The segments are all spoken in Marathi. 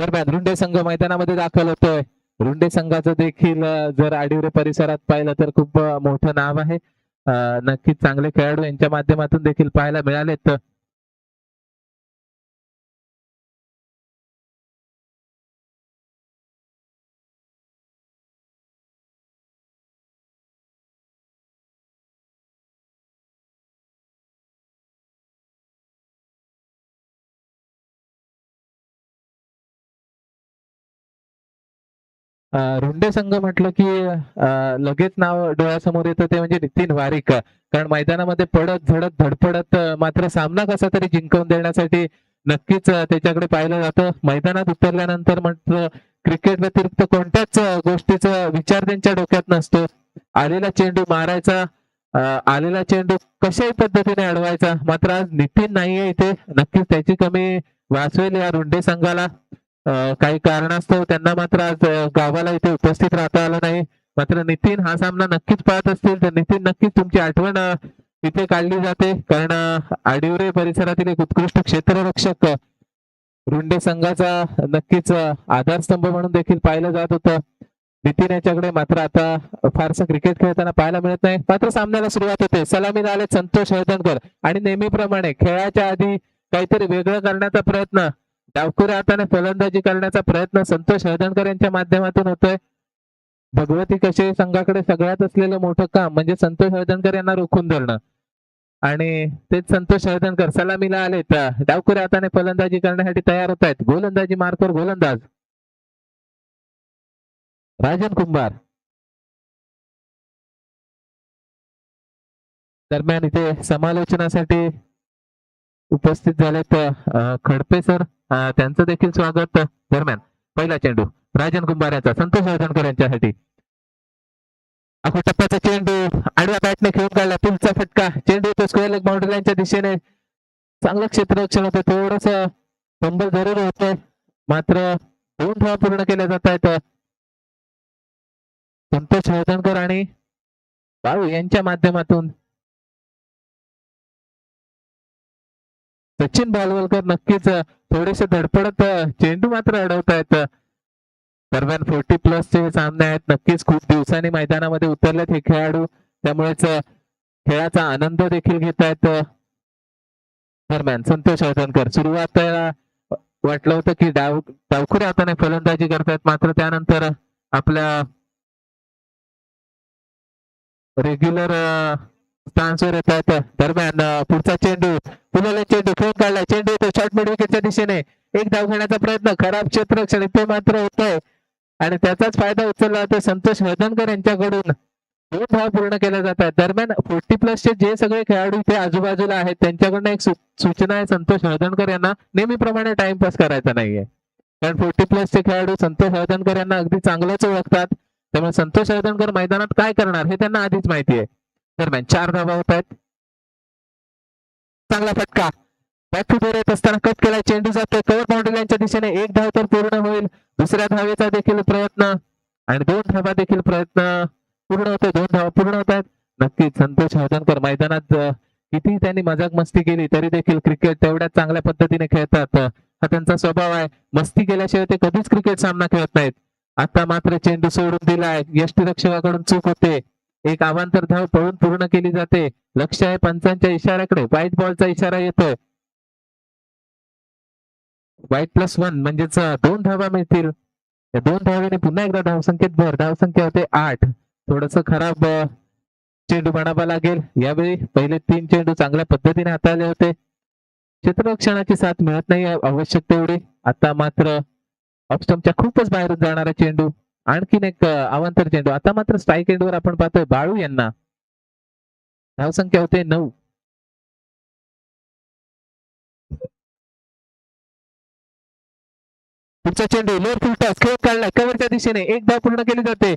दरम्यान रुंडे संघ मैदानामध्ये दाखल होतोय. रुंडे संघाचं देखील जर आडिवरे परिसरात पाहिलं तर खूप मोठं नाव आहे. नक्कीच चांगले खेळाडू यांच्या माध्यमातून देखील पाहायला मिळालेत. रुंडे संघ म्हटलं की लगेच नाव डोळ्यासमोर येतं ते म्हणजे नितीन वारीक. कारण मैदानामध्ये पडत झडत धडपडत मात्र सामना कसा तरी जिंकवून देण्यासाठी नक्कीच त्याच्याकडे पाहिलं जातं. मैदानात उतरल्यानंतर म्हटलं क्रिकेट व्यतिरिक्त कोणत्याच गोष्टीचा विचार त्यांच्या डोक्यात नसतो. आलेला चेंडू मारायचा, आलेला चेंडू कशाही पद्धतीने अडवायचा. मात्र आज नितीन नाहीये इथे. नक्कीच त्याची कमी भासवेल या रुंडे संघाला. काही कारणास्तव त्यांना मात्र आज गावाला इथे उपस्थित राहता आलं नाही. मात्र नितीन हा सामना नक्कीच पाहत असतील तर नितीन नक्कीच तुमची आठवण इथे काढली जाते. कारण आडिवरे परिसरातील एक उत्कृष्ट क्षेत्ररक्षक रुंडे संघाचा नक्कीच आधारस्तंभ म्हणून देखील पाहिलं जात होतं. नितीन याच्याकडे मात्र आता फारसं क्रिकेट खेळताना पाहायला मिळत नाही. मात्र सामन्याला सुरुवात होते. सलामी आले संतोष हळदणकर आणि नेहमीप्रमाणे खेळाच्या आधी काहीतरी वेगळं करण्याचा प्रयत्न, डावखुऱ्या हाताने फलंदाजी करण्याचा प्रयत्न संतोष हळदणकर यांच्या माध्यमातून होतोय. भगवती कशे संघाकडे सगळ्यात असलेलं मोठं काम म्हणजे संतोष हळदणकर यांना रोखून धरणं आणि तेच संतोष हळदणकर सलामीला आलेत. डावखुऱ्या हाताने फलंदाजी करण्यासाठी तयार होत आहेत. गोलंदाजी मार्कवर गोलंदाज राजन कुंभार. दरम्यान इथे समालोचनासाठी उपस्थित झालेत खडपे सर, त्यांचं देखील स्वागत. दरम्यान पहिला चेंडू राजन कुंभार यांचा संतोष हळदणकर यांच्यासाठी. अखो टप्प्याचा चेंडू आडव्या बॅटने खेळून काढला. पुलचा फटका, चेंडू तो स्क्वेअर लेग बाउंड्री लाईनच्या दिशेने. चांगलं क्षेत्ररक्षण होतं. थोडस फंबल जरूर होतंय. मात्र 2 धावा पूर्ण केल्या जात आहेत. संतोष हळदणकर आणि बाळू यांच्या माध्यमातून. सचिन बालवलकर नक्कीच थोडेसे धडपडत चेंडू मात्र अडवतायत. दरम्यान 40+ चे सामने आहेत. नक्कीच खूप दिवसांनी मैदानामध्ये उतरलेत हे खेळाडू, त्यामुळेच खेळाचा आनंद देखील घेत आहेत. दरम्यान संतोष हळदणकर सुरुवातीला वाटलं होतं की डावखुऱ्या हाताने फलंदाजी करतायत, मात्र त्यानंतर आपल्या रेग्युलर स्टान्सवर येत आहेत. दरम्यान पुढचा चेंडू पुन्हा चेंडू खेळून काढलाय. चेंडू तो शॉर्ट मिड विकेटच्या दिशेने. एक धाव घेण्याचा प्रयत्न, खराब क्षेत्ररक्षण इथे मात्र होतंय आणि त्याचाच फायदा उचलला जातो संतोष हळदणकर यांच्याकडून. 2 धाव पूर्ण केल्या जात आहेत. दरम्यान 40+ चे जे सगळे खेळाडू इथे आजूबाजूला आहेत त्यांच्याकडनं एक सूचना आहे संतोष हळदणकर यांना, नेहमीप्रमाणे टाइमपास करायचा नाहीये. कारण 40+ चे खेळाडू संतोष हळदणकर यांना अगदी चांगलंच ओळखतात. त्यामुळे संतोष हळदणकर मैदानात काय करणार हे त्यांना आधीच माहिती आहे. दरम्यान 4 धावा होत आहेत. चांगला फटका, बॅकफुटवर येत असताना कट केला. चेंडू जातोय कव्हर बाउंड्री लाईनच्या दिशेने. 1 धाव तर पूर्ण होईल. दुसऱ्या धावेचा देखील प्रयत्न आणि 2 धावा देखील प्रयत्न पूर्ण होतोय. 2 धावा पूर्ण होत आहेत. नक्कीच संतोष हळदणकर मैदानात किती त्यांनी मजाक मस्ती केली तरी देखील क्रिकेट तेवढ्याच चांगल्या पद्धतीने खेळतात. हा त्यांचा स्वभाव आहे. मस्ती केल्याशिवाय ते कधीच क्रिकेट सामना खेळत नाहीत. आता मात्र चेंडू सोडून दिलाय. यष्टीरक्षकाकडून चूक होते. एक अवांतर धाव पळून पूर्ण केली जाते. लक्ष आहे पंचांच्या इशाऱ्याकडे. व्हाईट बॉलचा इशारा येतोय. व्हाईट +1 म्हणजेच 2 धावा मिळतील. या 2 धावेने पुन्हा एकदा धावसंख्येत भर. धावसंख्या होते 8. थोडस खराब चेंडू बनावा लागेल. यावेळी पहिले 3 चेंडू चांगल्या पद्धतीने हाताळले होते. क्षेत्ररक्षणाची साथ मिळत नाही आवश्यक तेवढी. आता मात्र ऑफस्टंपच्या खूपच बाहेरून जाणारा चेंडू. आणखीन एक अवांतर चेंडू. आता मात्र स्ट्राईक एंडवर आपण पाहतोय बाळू यांना. धावसंख्या होते 9. पुढचा चेंडू लोअर फुल टॉस खेळ काढलाय कव्हरच्या दिशेने. 1 धाव पूर्ण केली जाते.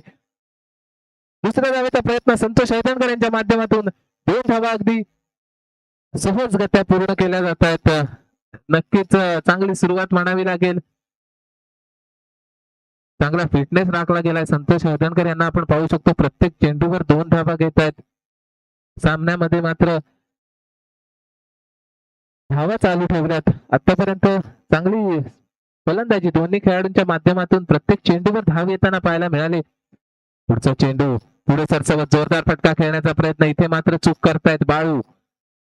दुसऱ्या धावेचा प्रयत्न संतोष हळदणकर यांच्या माध्यमातून. 2 धावा अगदी सहजगत्या पूर्ण केल्या जात आहेत. नक्कीच चांगली सुरुवात म्हणावी लागेल. चांगला फिटनेस राखला गेलाय संतोष हळदणकर यांना. आपण पाहू शकतो प्रत्येक चेंडूवर 2 धावा घेत आहेत. सामन्यामध्ये मात्र धावा चालू ठेवल्यात. आतापर्यंत चांगली फलंदाजी दोन्ही खेळाडूंच्या माध्यमातून प्रत्येक चेंडूवर धाव येताना पाहायला मिळाले. पुढचा चेंडू पुढे सरसवत जोरदार फटका खेळण्याचा प्रयत्न, इथे मात्र चूक करतायत बाळू.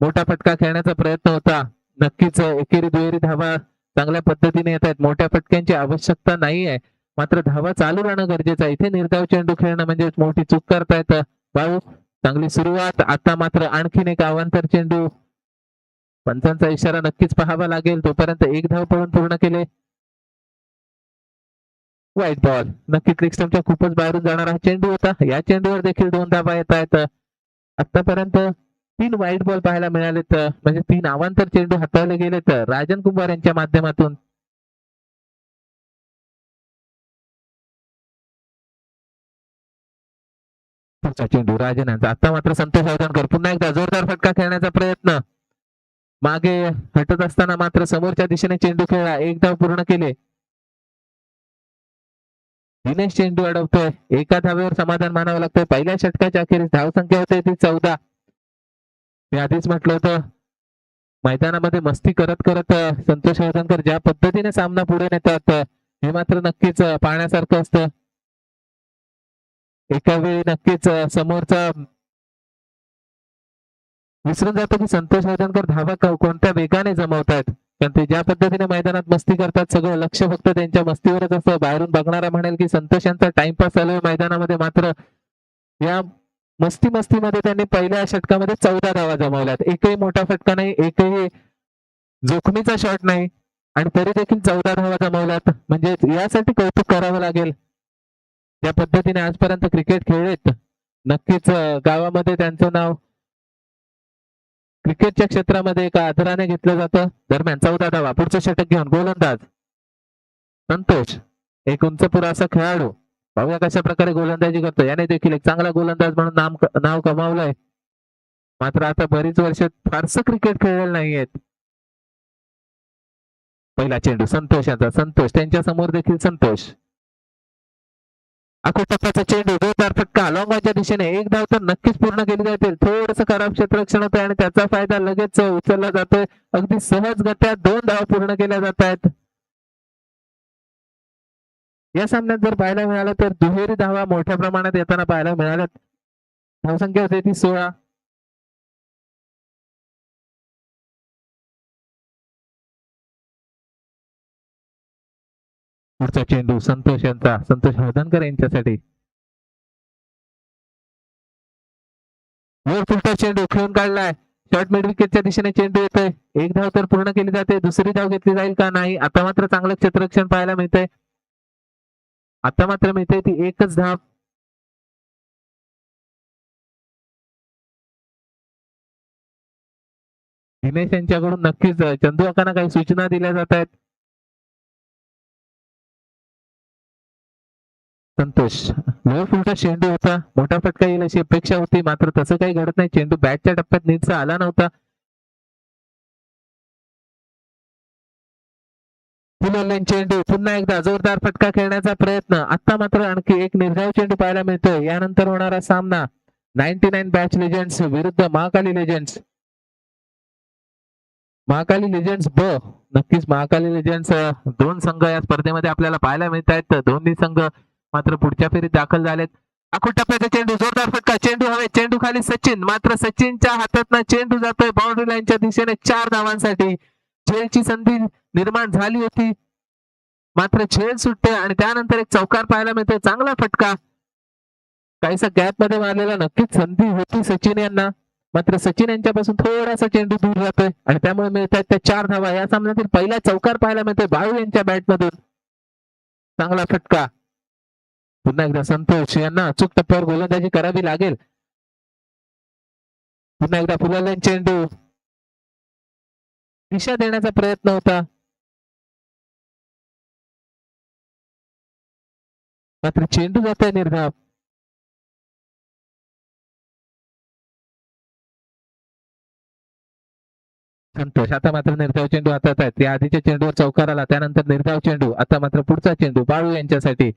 मोठा फटका खेळण्याचा प्रयत्न होता, नक्कीच एकेरी दुहेरी धावा चांगल्या पद्धतीने येत आहेत. मोठ्या फटक्यांची आवश्यकता नाही आहे, मात्र धावा चालू राहणं गरजेचं आहे. इथे निर्धाव चेंडू खेळणं म्हणजे मोठी चूक करतायत बाळू. चांगली सुरुवात, आता मात्र आणखीन एक अवांतर चेंडू. पंचांचा इशारा नक्कीच पाहावा लागेल. तोपर्यंत एक धाव पळून पूर्ण केले. व्हाईट बॉल, नक्कीच लेग स्टंपच्या खूपच बाहेरून जाणारा हा चेंडू होता. या चेंडूवर देखील 2 धावा येत आहेत. आतापर्यंत 3 व्हाईट बॉल पाहायला मिळालेत, म्हणजे 3 अवांतर चेंडू हाताळले गेलेत राजन कुंभार यांच्या माध्यमातून. पुढचा चेंडू राजन यांचा, आता मात्र संतोष अवधानकर पुन्हा एकदा जोरदार फटका खेळण्याचा प्रयत्न. मागे हटत असताना मात्र समोरच्या दिशेने चेंडू खेळला, एक धाव पूर्ण केले. दिनेश चेंडू अडवतोय, एका धावेवर समाधान मानावं लागतंय. पहिल्या षटकाच्या अखेरीस धावसंख्या होते ती 14. मी आधीच म्हटलं होतं, मैदानामध्ये मस्ती करत करत संतोष अवधानकर ज्या पद्धतीने सामना पुढे नेतात हे मात्र नक्कीच पाहण्यासारखं असतं. एका वेळी नक्कीच समोरचा विसरून जातो की संतोष अवधानकर धावा कोणत्या वेगाने जमवतायत. पण ते ज्या पद्धतीने मैदानात मस्ती करतात, सगळं लक्ष फक्त त्यांच्या मस्तीवरच असतं. बाहेरून बघणारा म्हणेल की संतोष यांचा टाइमपास चालू आहे मैदानामध्ये, मात्र या मस्तीमध्ये त्यांनी पहिल्या षटकामध्ये 14 धावा जमवल्यात. एकही मोठा फटका नाही, एकही जोखमीचा शॉट नाही, आणि तरी देखील 14 धावा जमवल्यात. म्हणजे यासाठी कौतुक करावं लागेल. ज्या पद्धतीने आजपर्यंत क्रिकेट खेळलेत, नक्कीच गावामध्ये त्यांचं नाव क्रिकेटच्या क्षेत्रामध्ये एका आदराने घेतलं जातं. दरम्यान 14 धावा, पुढचं षटक घेऊन गोलंदाज संतोष, एक उंचपुरा असा खेळाडू. पाहूया कशा प्रकारे गोलंदाजी करतो. याने देखील एक चांगला गोलंदाज म्हणून नाव कमावलंय, मात्र आता बरीच वर्ष फारसं क्रिकेट खेळलेलं नाहीयेत. पहिला चेंडू संतोष यांचा, संतोष त्यांच्या समोर देखील संतोष. आखो टप्प्याचा चेंडू, जोरदार फटका लॉंगॉनच्या दिशेने, एक धाव तर नक्कीच पूर्ण केली जाते. थोडंसं खराब क्षेत्ररक्षण होतंय आणि त्याचा फायदा लगेच उचलला जातोय. अगदी सहजगत्या 2 धावा पूर्ण केल्या जात आहेत. या सामन्यात जर पाहायला मिळालं तर दुहेरी धावा मोठ्या प्रमाणात येताना पाहायला मिळाल्यात. धावसंख्या होते ती 16. पुढचा चेंडू संतोष यांचा, संतोष हळदणकर यांच्यासाठी. वर फुलटा चेंडू खेळून काढलाय, शॉर्ट मिड विकेटच्या दिशेने चेंडू येतोय. एक धाव तर पूर्ण केली जाते, दुसरी धाव घेतली जाईल का नाही. आता मात्र चांगलं क्षेत्ररक्षण पाहायला मिळतंय. आता मात्र मिळते ती एकच धाव. दिनेश यांच्याकडून नक्कीच चंदू काकांना काही सूचना दिल्या जात आहेत. संतोष, लोअर फुलटा चेंडू होता, मोठा फटका येईल अशी अपेक्षा होती, मात्र तसं काही घडत नाही. चेंडू बॅटच्या टप्प्यात नीटसा आला नव्हता. चेंडू, पुन्हा एकदा जोरदार फटका खेळण्याचा प्रयत्न. आता मात्र आणखी एक निर्धाव चेंडू पाहायला मिळतोय. यानंतर होणारा सामना 99 बॅच लेजेंड्स विरुद्ध महाकाली लेजेंड्स. महाकाली लेजेंड्स ब, नक्कीच महाकाली लेजेंड्स 2 संघ या स्पर्धेमध्ये आपल्याला पाहायला मिळत आहेत. दोन्ही संघ मात्र पुढच्या फेरीत दाखल झालेत. आखो टप्प्याचा चेंडू, जोरदार फटका, चेंडू हवे, चेंडू खाली सचिन, मात्र सचिनच्या हातातनं चेंडू जातोय बाउंड्री लाईनच्या दिशेने 4 धावांसाठी. झेलची संधी निर्माण झाली होती, मात्र झेल सुटते आणि त्यानंतर एक चौकार पाहायला मिळतोय. चांगला फटका, काहीसा गॅप मध्ये मारलेला, नक्कीच संधी होती सचिन यांना, मात्र सचिन यांच्यापासून थोडासा चेंडू दूर जातोय आणि त्यामुळे मिळतात त्या 4 धावा. या सामन्यातील पहिला चौकार पाहायला मिळतोय बाळू यांच्या बॅटमधून. चांगला फटका, पुन्हा एकदा संतोष यांना अचूक टप्प्यावर गोलंदाजी करावी लागेल. पुन्हा एकदा फुलाला चेंडू, दिशा देण्याचा प्रयत्न होता, मात्र चेंडू जातोय निर्धाव. संतोष, आता मात्र निर्धाव चेंडू हातात आहेत. त्या आधीच्या चेंडूवर चौकार आला, त्यानंतर निर्धाव चेंडू. आता मात्र पुढचा चेंडू बाळू यांच्यासाठी.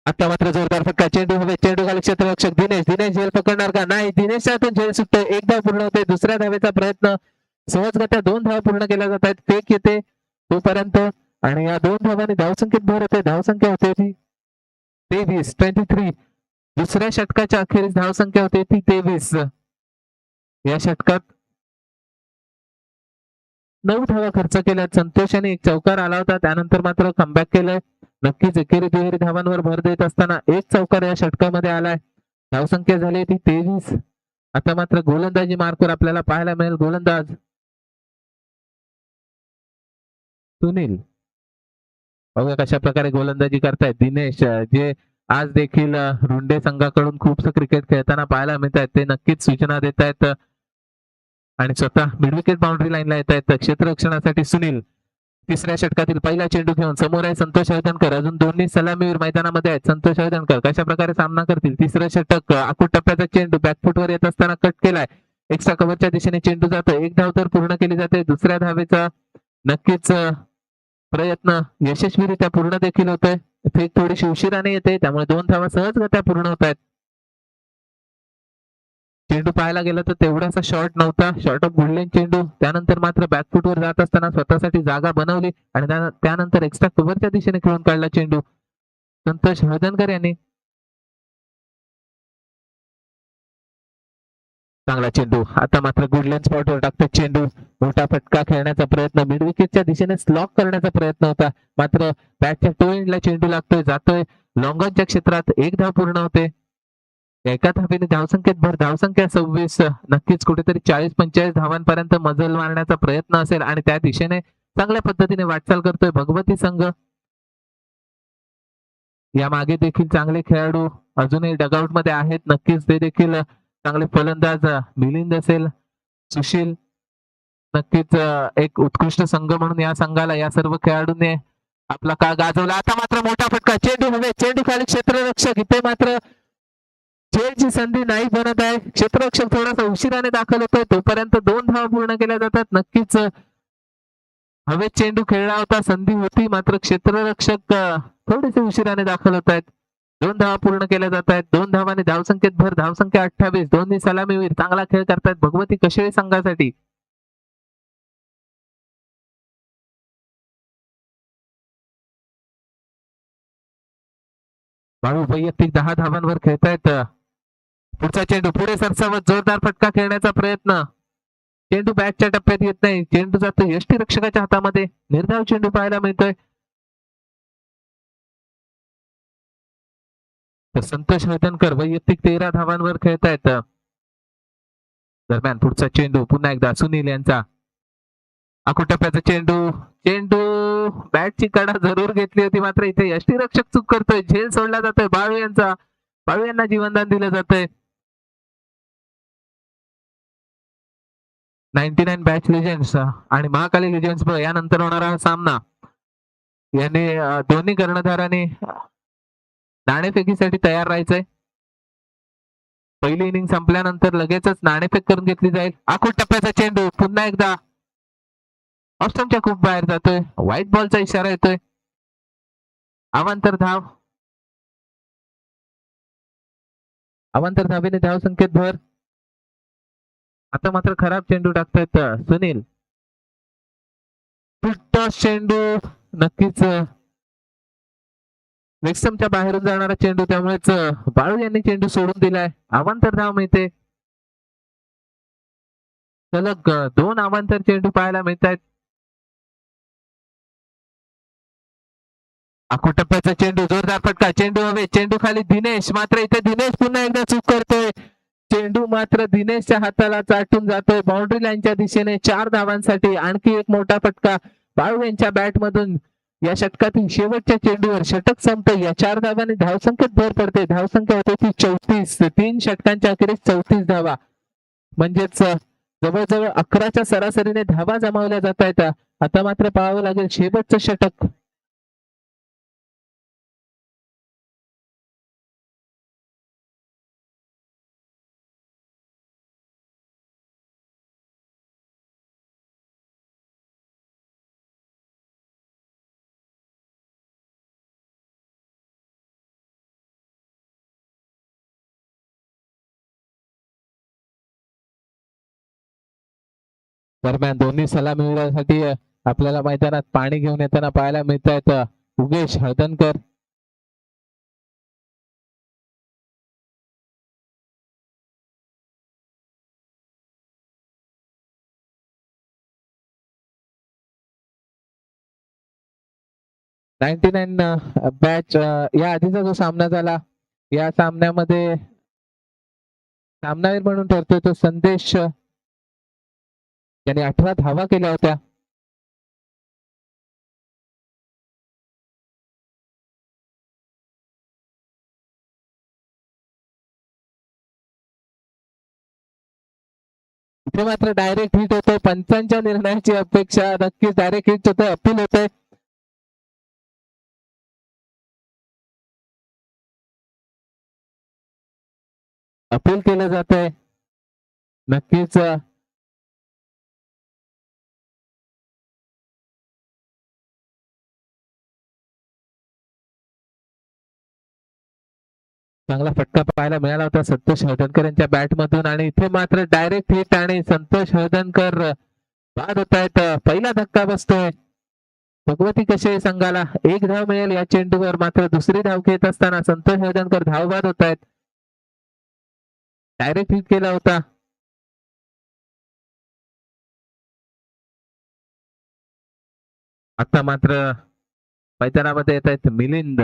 आता मात्र जोरदार फटका, चेंडू हवे, चेंडू खाली क्षेत्ररक्षक दिनेश, दिनेश झेल पकडणार का नाही. दिनेशच्या हातून झेल सुटते, एक धाव पूर्ण होते. दुसऱ्या धावेचा प्रयत्न, सहजगत्या 2 धावा पूर्ण केल्या जात आहेत. फेक येते, तोपर्यंत आणि या 2 धावांनी धावसंख्येत भर होते. धावसंख्या होते ती 23 दुसऱ्या षटकाच्या अखेरीस धावसंख्या होती ती 23. या षटकात 9 धावा खर्च केल्या. संतोषाने एक चौकार आला होता, त्यानंतर मात्र कमबॅक केलंय. नक्कीच एकेरी दुहेरी धावांवर भर देत असताना एक चौकार या षटकामध्ये आलाय. धावसंख्या झाली ती 23. आता मात्र गोलंदाजी मार्कवर आपल्याला पाहायला मिळेल गोलंदाज सुनील. बघा कशा प्रकारे गोलंदाजी करतायत दिनेश, जे आज देखील रुंडे संघाकडून खूपसं क्रिकेट खेळताना पाहायला मिळत आहेत. ते नक्कीच सूचना देत आहेत आणि स्वतः मिडविकेट बाउंड्री लाईनला येत आहेत. क्षेत्ररक्षणासाठी सुनील तिसऱ्या षटकातील पहिला चेंडू घेऊन समोर आहे संतोष हळदणकर. अजून दोन्ही सलामीवीर मैदानामध्ये आहेत. संतोष हळदणकर कशा प्रकारे सामना करतील. तिसरं षटक आखूड टप्प्याचा चेंडू बॅकफुटवर येत असताना कट केलाय. एक्स्ट्रा कव्हरच्या दिशेने चेंडू जातो. एक धाव तर पूर्ण केली जाते. दुसऱ्या धावेचा नक्कीच प्रयत्न यशस्वीरित्या पूर्ण देखील होतोय. फेक थोडीशी उशिराने येते, त्यामुळे 2 धावा सहजगत्या पूर्ण होत आहेत. चेंडू पाहायला गेलं तर तेवढासा शॉर्ट नव्हता. शॉर्ट ऑफ गोल्डन चेंडू. त्यानंतर मात्र बॅकफुटवर जात असताना स्वतःसाठी जागा बनवली आणि त्यानंतर एक्स्ट्रा कव्हरच्या दिशेने खेळून काढला चेंडू संतोष हळदणकर यांनी. चांगला चेंडू. आता मात्र गुडलँड स्पॉटवर टाकतो चेंडू. मोठा फटका खेळण्याचा प्रयत्न मिड विकेटच्या दिशेने स्लॉक करण्याचा प्रयत्न होता, मात्र बॅटच्या टो एंडला चेंडू लागतोय, जातोय लॉंगॉनच्या क्षेत्रात. एक धाव पूर्ण होते. एका धावेने धावसंख्येत भर. धावसंख्या 26. नक्कीच कुठेतरी 40-45 धावांपर्यंत मजल मारण्याचा प्रयत्न असेल आणि त्या दिशेने चांगल्या पद्धतीने वाटचाल करतोय भगवती संघ. या मागे देखील चांगले खेळाडू अजूनही डगआउट मध्ये आहेत. नक्कीच ते देखील चांगले फलंदाज मिलिंद असेल, सुशील. नक्कीच एक उत्कृष्ट संघ म्हणून या संघाला या सर्व खेळाडूंनी आपला काळ गाजवला. आता मात्र मोठा फटका. चेंडू हवे, चेंडू खाली क्षेत्ररक्षक. इथे मात्र चेंडची संधी नाही बनत आहे. क्षेत्ररक्षक थोडासा उशिराने दाखल होतोय, तोपर्यंत 2 धावा पूर्ण केल्या जातात. नक्कीच हवेत चेंडू खेळला होता, संधी होती, मात्र क्षेत्ररक्षक थोडेसे उशिराने दाखल होत आहेत. 2 धावा पूर्ण केल्या जात आहेत. 2 धावांनी धावसंख्येत भर. धावसंख्या 28. दोन्ही सलामीवीर चांगला खेळ करतायत भगवती कशेळी संघासाठी. बाळू वैयक्तिक 10 धावांवर खेळतायत. पुढचा चेंडू पुढे सरसावत जोरदार फटका खेळण्याचा प्रयत्न. चेंडू बॅटच्या टप्प्यात येत नाही. चेंडू जातो यष्टीरक्षकाच्या हातामध्ये. निर्धाव चेंडू पाहायला मिळतोय. तर संतोष हळदणकर वैयक्तिक 13 धावांवर खेळतायत. दरम्यान पुढचा चेंडू पुन्हा एकदा सुनील यांचा. आखूड टप्प्याचा चेंडू. चेंडू बॅटची कडा जरूर घेतली होती, मात्र इथे यष्टीरक्षक चूक करतोय. झेल सोडला जातोय बाळू यांचा. बाळू यांना जीवनदान दिलं जातंय. 99 बॅच लेजेंड्स आणि महाकाली लेजेंड्स यानंतर होणारा हा सामना. याने दोन्ही कर्णधारांनी नाणेफेकीसाठी तयार राहायचंय. पहिली इनिंग संपल्यानंतर लगेचच नाणेफेक करून घेतली जाईल. आखूड टप्प्याचा चेंडू पुन्हा एकदा ऑस्टमच्या खूप बाहेर जातोय. व्हाईट बॉलचा इशारा येतोय. अवांतर धाव. अवांतर धावेने धाव संख्येत भर. आता मात्र खराब चेंडू टाकतायत सुनील. चेंडू नक्कीच वेक्समच्या बाहेरून जाणारा चेंडू, त्यामुळेच बाळू यांनी चेंडू सोडून दिलाय. अवांतर धाव मिळते. सलग 2 अवांतर चेंडू पाहायला मिळत आहेत. आखूड टप्प्याचा चेंडू. जोरदार फटका. चेंडू हवे, चेंडू खाली दिनेश. मात्र इथे दिनेश पुन्हा एकदा चूक करतोय. चेंडू मात्र दिनेशच्या हाताला चाटून जातोय बाउंड्री लाईनच्या दिशेने. 4 धावांसाठी आणखी एक मोठा फटका बाळू यांच्या बॅटमधून. या षटकातील शेवटच्या चेंडूवर षटक संपतं. या 4 धावांनी धावसंख्येत भर पडते. धावसंख्या होते ती 34. 3 षटकांच्या अखेरीस 34 धावा, म्हणजेच जवळजवळ 11च्या सरासरीने धावा जमावल्या जात आहेत. आता मात्र पाहावं लागेल शेवटचं षटक. दरम्यान दोन्ही सलामीवीरांसाठी आपल्याला मैदानात पाणी घेऊन येताना पाहायला मिळत आहेत उगेश हळदणकर. नाईन्टी 99 बॅच या आधीचा जो सामना झाला या सामन्यामध्ये सामनावीर म्हणून ठरतोय तो संदेश यांनी 18 धावा केल्या होत्या. इथे मात्र डायरेक्ट हिट होतोय. पंचांच्या निर्णयाची अपेक्षा नक्कीच डायरेक्ट हिट होतोय. अपील होतोय. अपील केलं जात आहे. नक्कीच चांगला फटका पाहायला मिळाला होता संतोष हळदणकर यांच्या बॅट मधून आणि इथे मात्र डायरेक्ट हिट आणि संतोष हळदणकर बाद होत आहेत. पहिला धक्का बसतोय. भगवती कसे संघाला एक धाव मिळेल या चेंडूवर, मात्र दुसरी धाव घेत असताना संतोष हळदणकर धावबाद होत आहेत. डायरेक्ट हिट केला होता. आता मात्र मैदानामध्ये येत आहेत मिलिंद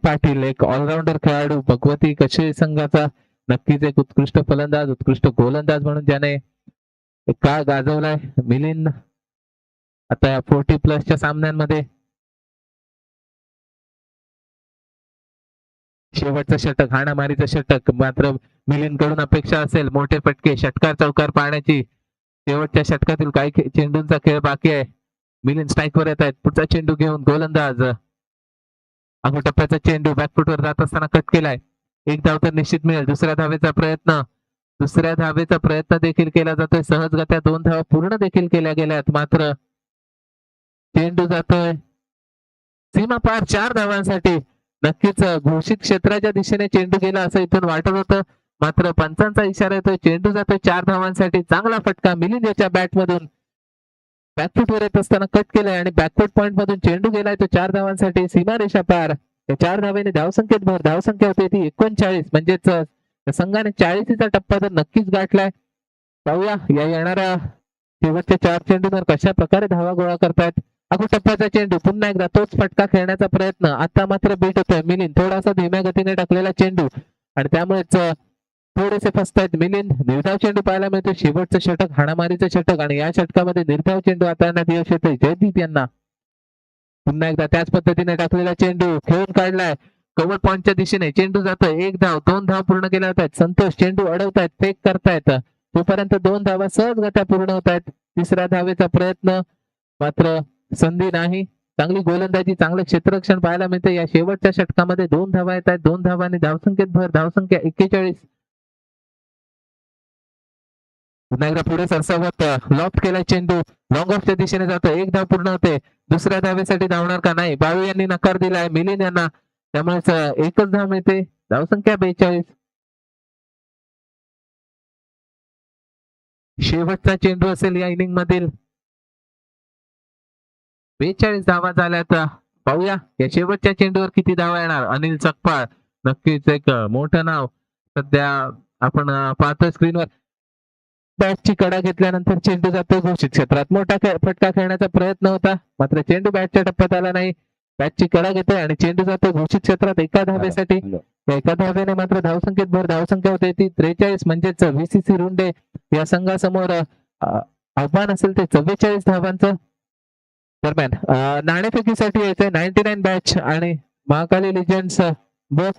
पाटील, एक ऑलराऊंडर खेळाडू भगवती कशे संघाचा. नक्कीच एक उत्कृष्ट फलंदाज, उत्कृष्ट गोलंदाज म्हणून ज्याने काळ गाजवलाय. मिलिंद आता या 40+ सामन्यांमध्ये शेवटचं षटक, हाणामारीचं षटक. मात्र मिलिंद कडून अपेक्षा असेल मोठे फटके, षटकार चौकार पाहण्याची. शेवटच्या षटकातील काही चेंडूंचा खेळ बाकी आहे. मिलिंद स्ट्राईकवर येत आहेत. पुढचा चेंडू घेऊन गोलंदाज. अगो टप्प्याचा चेंडू बॅकफुटवर जात असताना कट केलाय. एक धाव तर निश्चित मिळेल. दुसऱ्या धावेचा प्रयत्न देखील केला जातोय. सहजगत्या 2 धावा पूर्ण देखील केल्या गेल्यात. मात्र चेंडू जातोय सीमा पार 4 धावांसाठी. नक्कीच घोषित क्षेत्राच्या दिशेने चेंडू गेला असं इथून वाटत होतं. मात्र पंचांचा इशारा येतोय. चेंडू जातोय 4 धावांसाठी. चांगला फटका मिलिंद याच्या बॅट मधून. बॅकफुटवर येत असताना कट केलाय आणि बॅकफुट पॉइंट मधून चेंडू गेलाय तो 4 धावांसाठी. सीमारेषा पार. त्या 4 धावेने धावसंख्येत भर. धावसंख्या होती ती 39. म्हणजेच संघाने 40चा टप्पा तर नक्कीच गाठलाय. पाहूया या येणाऱ्या शेवटच्या 4 चेंडूंवर कशा प्रकारे धावा गोळा करतायत. अगो टप्प्याचा चेंडू. पुन्हा एकदा तोच फटका खेळण्याचा प्रयत्न. आता मात्र बीट होतोय. मिलिंद थोडासा धीम्या गतीने टाकलेला चेंडू आणि त्यामुळेच थोडेसे फसतायत मिलिंद. निर्धाव चेंडू पाहायला मिळतो. शेवटचं षटक, हाणामारीचं षटक आणि या षटकामध्ये निर्धाव चेंडू हाताळण्यात यश येतंय जयदीप यांना. पुन्हा एकदा त्याच पद्धतीने टाकलेला चेंडू खेळून काढलाय कव्हर पॉईंटच्या दिशेने. चेंडू जातोय. 1 धाव, 2 धाव पूर्ण केल्या होत आहेत. संतोष चेंडू अडवतायत, फेक करतायत. तोपर्यंत 2 धावा सहजगत्या पूर्ण होत आहेत. तिसऱ्या धावेचा प्रयत्न, मात्र संधी नाही. चांगली गोलंदाजी, चांगलं क्षेत्ररक्षण पाहायला मिळते. या शेवटच्या षटकामध्ये 2 धावा येत आहेत. 2 धावांनी धावसंख्येत भर. धावसंख्या 41. पुन्हा एकदा पुढे सरसावत लॉफ्ट केला चेंडू. लॉंग ऑफच्या दिशेने जातो. 1 धाव पूर्ण होते. दुसऱ्या धावेसाठी धावणार का नाही. बाळू यांनी नकार दिलाय मिलिंद यांना. त्यामुळेच एकच धाव मिळते. धावसंख्या 42. शेवटचा चेंडू असेल या इनिंग मधील. 42 धावा झाल्यात. पाहूया या शेवटच्या चेंडूवर किती धावा येणार. अनिल सकपाळ नक्कीच एक मोठं नाव सध्या आपण पाहतोय स्क्रीनवर. बॅटची कडा घेतल्यानंतर चेंडू जातो घोषित क्षेत्रात. मोठा फटका खेळण्याचा प्रयत्न होता, मात्र चेंडू बॅटच्या टप्प्यात आला नाही. बॅटची कडा घेतोय आणि चेंडू जातो घोषित क्षेत्रात एका धावेसाठी. एका धावेने मात्र धावसंख्येत भर. धावसंख्या होते ती 43. म्हणजेच व्हीसीसी रुंडे या संघासमोर आव्हान असेल ते 44 धावांचं. दरम्यान नाणेफेकीसाठी यायचंय 99 बॅच आणि महाकाली लिजंड्स व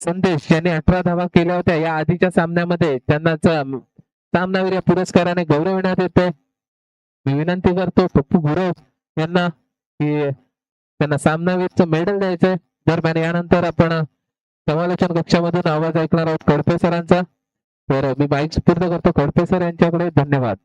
संदेश यांनी 18 धावा केल्या होत्या या आधीच्या सामन्यामध्ये. त्यांनाच सामनावीर या पुरस्काराने गौरवण्यात येते. मी विनंती करतो पप्पू गुरव यांना की त्यांना सामनावीरचं मेडल द्यायचंय. दरम्यान यानंतर आपण समालोचन कक्षामधून आवाज ऐकणार आहोत खडपे सरांचा. तर मी माईक सुपूर्द करतो खडपे सर यांच्याकडे. धन्यवाद.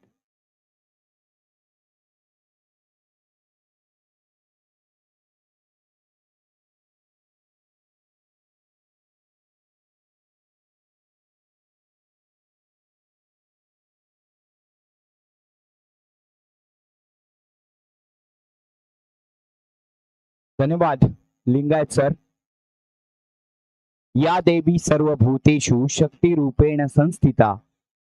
धन्यवाद लिंगायत सर. या देवी सर्वभूतेषु शक्ती रूपेण संस्थिता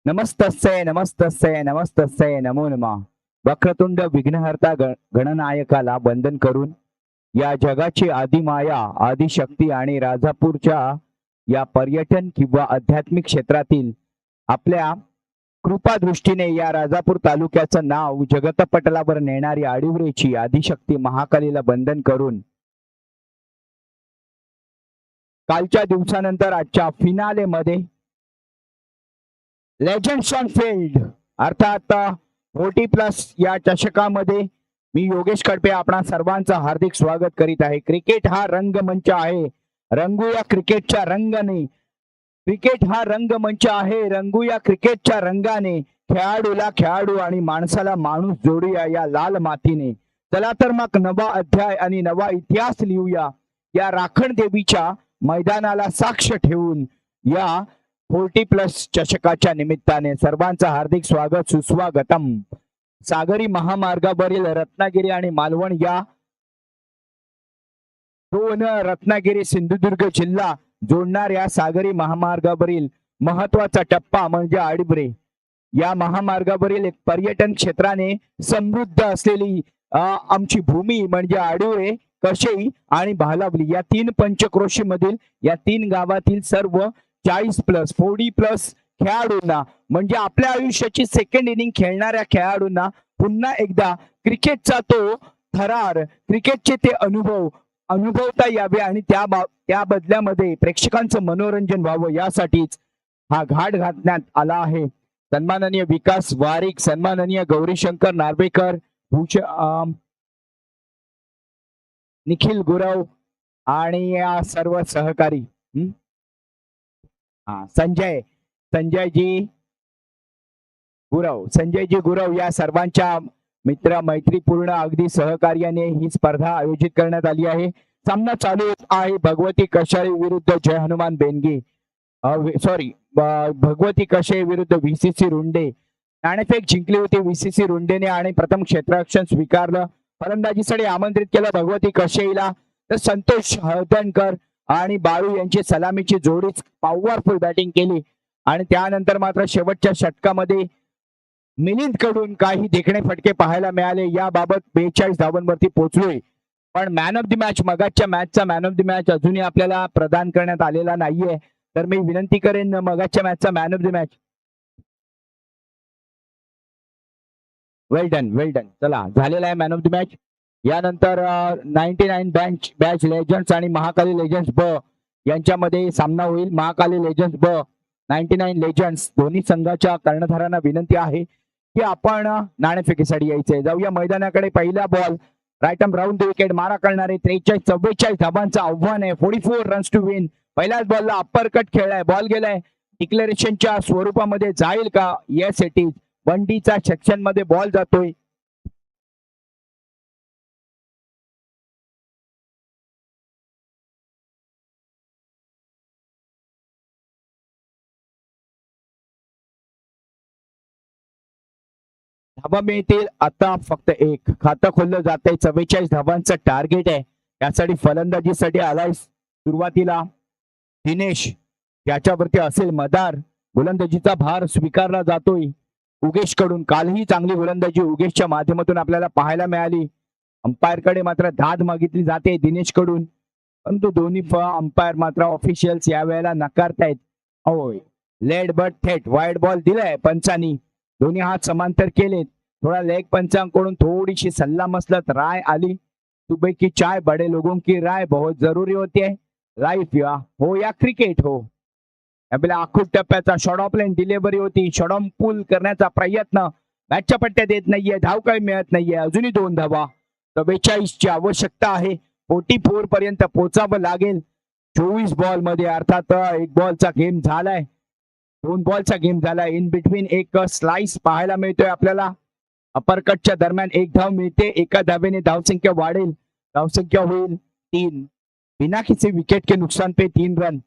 नमस्तस्यै नमस्तस्यै नमस्तस्यै नमो नमः. वक्रतुंड विघ्नहर्ता गणनायकाला वंदन करून या जगाची आदिमाया आदिशक्ती आणि राजापूरच्या या पर्यटन किंवा आध्यात्मिक क्षेत्रातील आपल्या कृपा दृष्टीने या राजापूर तालुक्याचं नाव जगतपटलावर नेणारी आडिवरेची आदिशक्ती महाकालीला वंदन करून कालच्या दिवसानंतर आजच्या फिनाले मध्ये लेजंड्स ऑन फील्ड अर्थात 40+ या चषकामध्ये मी योगेश कडपे आपणा सर्वांचं हार्दिक स्वागत करीत आहे. क्रिकेट हा रंगमंच आहे, रंगूया क्रिकेटच्या रंगाने. क्रिकेट हा रंगमंच आहे, रंगूया क्रिकेटच्या रंगाने. खेळाडूला खेळाडू आणि माणसाला माणूस जोडूया या लाल मातीने. चला तर मग नवा अध्याय आणि नवा इतिहास लिहूया या राखण देवीच्या मैदानाला साक्ष ठेवून या 40+ चषकाच्या निमित्ताने सर्वांचं हार्दिक स्वागत सुस्वागतम. सागरी महामार्गावरील रत्नागिरी आणि मालवण या दोन रत्नागिरी सिंधुदुर्ग जिल्हा जोडणाऱ्या सागरी महामार्गावरील महत्वाचा टप्पा म्हणजे आडिवरे. या महामार्गावरील एक पर्यटन क्षेत्राने समृद्ध असलेली आमची भूमी म्हणजे आडिवरे, कशेई आणि भालावली या 3 पंचक्रोशी मधील या 3 गावातील सर्व 40+ खेळाडूंना म्हणजे आपल्या आयुष्याची सेकंड इनिंग खेळणाऱ्या खेळाडूंना पुन्हा एकदा क्रिकेटचा तो थरार, क्रिकेटचे ते अनुभव अनुभवता यावे आणि त्या बदल्यामध्ये प्रेक्षकांचं मनोरंजन व्हावं यासाठीच हा घाट घातण्यात आला आहे. सन्माननीय विकास वारिक, सन्माननीय गौरीशंकर नार्वेकर, निखिल गुरव आणि या सर्व सहकारी संजयजी गुरव या सर्वांच्या मित्र मैत्रीपूर्ण अगदी सहकार्याने ही स्पर्धा आयोजित करण्यात आली आहे. सामना चालू आहे भगवती कशाळे विरुद्ध जय हनुमान बेनगे, भगवती कशे विरुद्ध VCC रुंडे. नाणेफेक जिंकली होती VCC रुंडेने आणि प्रथम क्षेत्ररक्षण स्वीकारलं. फलंदाजीसाठी आमंत्रित केलं भगवती कशेला, तर संतोष हळदणकर आणि बाळू यांची सलामीची जोडीच पॉवरफुल बॅटिंग केली आणि त्यानंतर मात्र शेवटच्या षटकामध्ये मिलिंद कडून काही देखणे फटके पाहायला मिळाले. याबाबत 42 धावांवरती पोहोचलोय, पण मॅन ऑफ द मॅच मगाच्या मॅचचा मॅन ऑफ द मॅच अजूनही आपल्याला प्रदान करण्यात आलेला नाहीये. तर मी विनंती करेन मगाच्या मॅचचा man of the match. Well done चला झालेला आहे मॅन ऑफ द मॅच. यानंतर 99 बॅच लेजंड्स आणि महाकाली लेजंड्स ब यांच्यामध्ये सामना होईल. महाकाली लेजंड्स ब 99 लेजंड्स दोन्ही संघाच्या कर्णधारांना विनंती आहे की आपण नाणेफेकीसाठी यायचंय. जाऊया मैदानाकडे. पहिला ball right arm round the wicket मारा करणारे 43-44 धावांचं आव्हान आहे. 44 रन्स टू विन. पहिल्याच बॉलला अप्पर कट खेळलाय, बॉल गेलाय डिक्लेरेशनच्या स्वरूपामध्ये जाईल का? Yes it is. 1Dचा सेक्शन मध्ये बॉल जातोय. धावा मिळतील आता फक्त एक. खातं खोललं जात आहे. 44 धावांचं टार्गेट आहे. त्यासाठी फलंदाजीसाठी आलाय सुरुवातीला दिनेश, त्याच्यावरती असेल मदार. गोलंदाजीचा भार स्वीकारला जातोय उगेश कडून. कालही चांगली गोलंदाजी उगेशच्या माध्यमातून आपल्याला पाहायला मिळाली. अंपायर कडे मात्र दाद मागितली जाते दिनेश कडून, परंतु दोन्ही अंपायर मात्र ऑफिशियल्स या वेळेला नकारतायत. होय, लेड बट थेट वाईड बॉल दिलाय पंचांनी. दोन्ही हात समांतर केलेत. थोडा लेग पंचांकडून थोडीशी सल्ला मसलत राय आली. सुबह की चाय बड़े लोगों की राय बहुत जरूरी होती है. लाईफ या क्रिकेट हो. आपल्या आखूट टप्प्याचा शॉर्ट ऑफ लाईन डिलिव्हरी होती. शॉर्ट ऑफ पुल करण्याचा प्रयत्न, बॅटच्या पट्ट्यात येत नाहीये, धाव काही मिळत नाहीये. अजूनही 2 धावा. 44 ची आवश्यकता आहे. 44 पर्यंत पोहोचावं लागेल 24 बॉल मध्ये. अर्थात 1 बॉलचा गेम झालाय, 2 बॉलचा गेम झालाय. इन बिटवीन एक स्लाइस पाहायला मिळतोय आपल्याला. अपरकटच्या दरम्यान 1 धाव मिळते. एका धावेने धावसंख्या वाढेल. धावसंख्या होईल 3. बिना किसी विकेट के नुकसान पे 3 रन.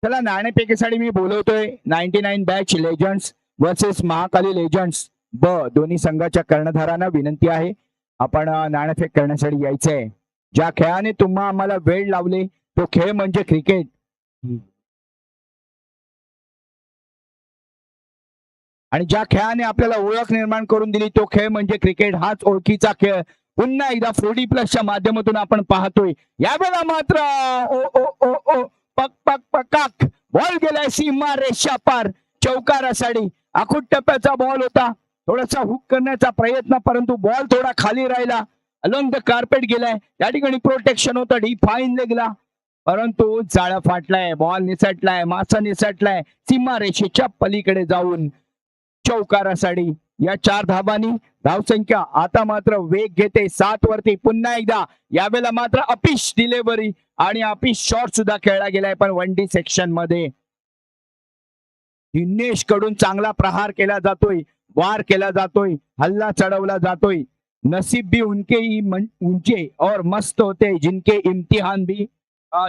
चला नाणेफेकीसाठी मी बोलवतोय 99 batch legends versus Mahakali legends ब. दोन्ही संघाच्या कर्णधारांना विनंती आहे आपण नाणेफेक करण्यासाठी यायचंय. ज्या खेळाने तुम्हा आम्हाला वेळ लावले तो खेळ म्हणजे क्रिकेट. आणि ज्या खेळाने आपल्याला ओळख निर्माण करून दिली तो खेळ म्हणजे क्रिकेट. हाच ओळखीचा खेळ पुन्हा एकदा 4D प्लसच्या माध्यमातून आपण पाहतोय. यावेळेला मात्र ओ ओ ओ ओ पक पक पकाक बॉल गेलाय सीमा रेषा पार चौकारासाठी. आखूड टप्प्याचा बॉल होता, थोडासा हुक करण्याचा प्रयत्न, परंतु बॉल थोडा खाली राहिला. अलॉंग द कार्पेट गेलाय, या ठिकाणी प्रोटेक्शन होतं, डी फाईन लेगला, परंतु जाळं फाटलाय, बॉल निसटलाय, मासा निसटलाय सीमा रेषेच्या पलीकडे जाऊन चौकारासाठी. या 4 धावांनी धावसंख्या आता मात्र वेग घेते 7 वरती. पुन्हा एकदा यावेळेला मात्र अपिश डिलेव्हरी आणि अपिश शॉट सुद्धा खेळला गेलाय, पण 1D सेक्शन मध्ये दिनेश कडून चांगला प्रहार केला जातोय, वार केला जातोय, हल्ला चढवला जातोय. नसीब भी उनके ही ऊंचे और मस्त होते जिनके इम्तिहान भी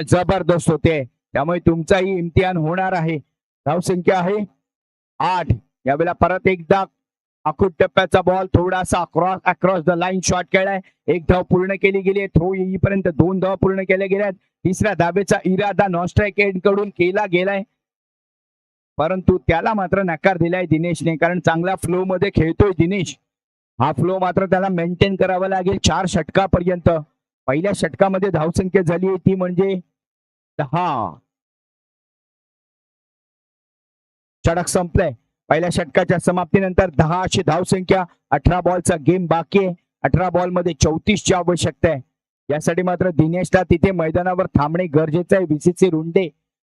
जबरदस्त होते. त्यामुळे तुमचाही इम्तिहान होणार आहे. धावसंख्या आहे 8. यावेळेला परत एकदा आखूड टप्प्याचा बॉल थोडासा अक्रॉस द लाईन शॉट खेळलाय. 1 धाव पूर्ण केली गेली, थ्रो येईपर्यंत 2 धाव पूर्ण केल्या गेल्यात. 3ऱ्या धावेचा इरादा नॉस्ट्राईक एंड कडून केला गेलाय, परंतु त्याला मात्र नकार दिलाय दिनेशने, कारण चांगल्या फ्लो मध्ये खेळतोय दिनेश. हा फ्लो मात्र त्याला मेंटेन करावा लागेल 4 षटकापर्यंत. पहिल्या षटकामध्ये धावसंख्या झाली ती म्हणजे 10. षटक संपलंय. पहिल्या षटकाच्या समाप्तीनंतर 10 अशी धावसंख्या. 18 बॉलचा गेम बाकी आहे. 18 बॉल मध्ये 34 ची आवश्यकता आहे. यासाठी मात्र दिनेशला तिथे मैदानावर थांबणे गरजेचं आहे. VCC रुंडे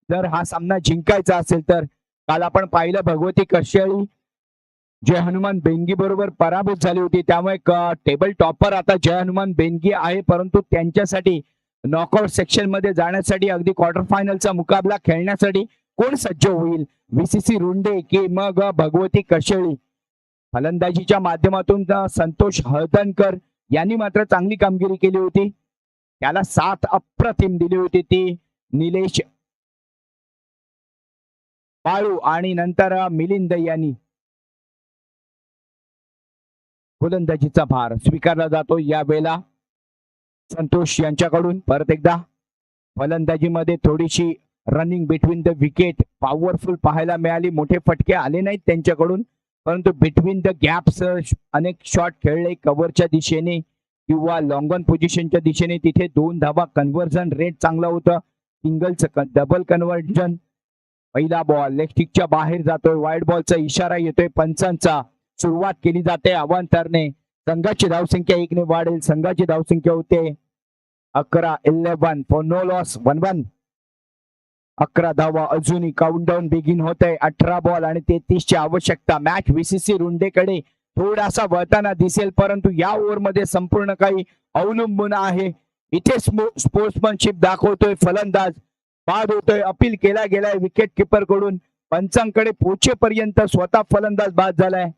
जर हा सामना जिंकायचा असेल तर. काल आपण पाहिलं भगवती कश्यळी जय हनुमान बेनगी बरोबर पराभूत झाली होती, त्यामुळे टेबल टॉपर आता जय हनुमान बेनगी आहे, परंतु त्यांच्यासाठी नॉकआउट सेक्शन मध्ये जाण्यासाठी अगदी क्वार्टर फायनलचा मुकाबला खेळण्यासाठी कोण सज्ज होईल, VCC रुंडे की मग भगवती कश्यळी. फलंदाजीच्या माध्यमातून संतोष हळदणकर यांनी मात्र चांगली कामगिरी केली होती. त्याला 7 अप्रतिम दिली होती ती निलेश बाळू आणि नंतर मिलिंद यांनी. गोलंदाजीचा भार स्वीकारला जातो या वेळेला संतोष यांच्याकडून. परत एकदा फलंदाजीमध्ये थोडीशी running between the wicket powerful पाहायला मिळाली. मोठे फटके आले नाहीत त्यांच्याकडून, परंतु बिटवीन द गॅप्स अनेक शॉट खेळले कव्हरच्या दिशेने किंवा लॉंग ऑन पोझिशनच्या दिशेने. तिथे 2 धावा, कन्व्हर्जन रेट चांगला होतं, सिंगलचं डबल कन्व्हर्जन. पहिला बॉल लेग स्टिकच्या बाहेर जातोय, वाईड बॉलचा इशारा येतोय पंचांचा. सुरुवात केली जाते अवांतरने. संघाची धावसंख्या 1 ने वाढेल. संघाची धावसंख्या होते 11 फॉर नो लॉस 1-1. 11 धावा अजूनही काउंटडाऊन बिगिन होत आहे. 18 बॉल आणि 33 ची आवश्यकता. मॅच VCC रुंडेकडे थोडासा वळताना दिसेल, परंतु या ओव्हरमध्ये संपूर्ण काही अवलंबून आहे. इथे स्पोर्ट्समनशिप दाखवतोय फलंदाज. बाद होतोय, अपील केला गेलाय विकेट किपर कडून. पंचांकडे पोहोचेपर्यंत स्वतः फलंदाज बाद झालाय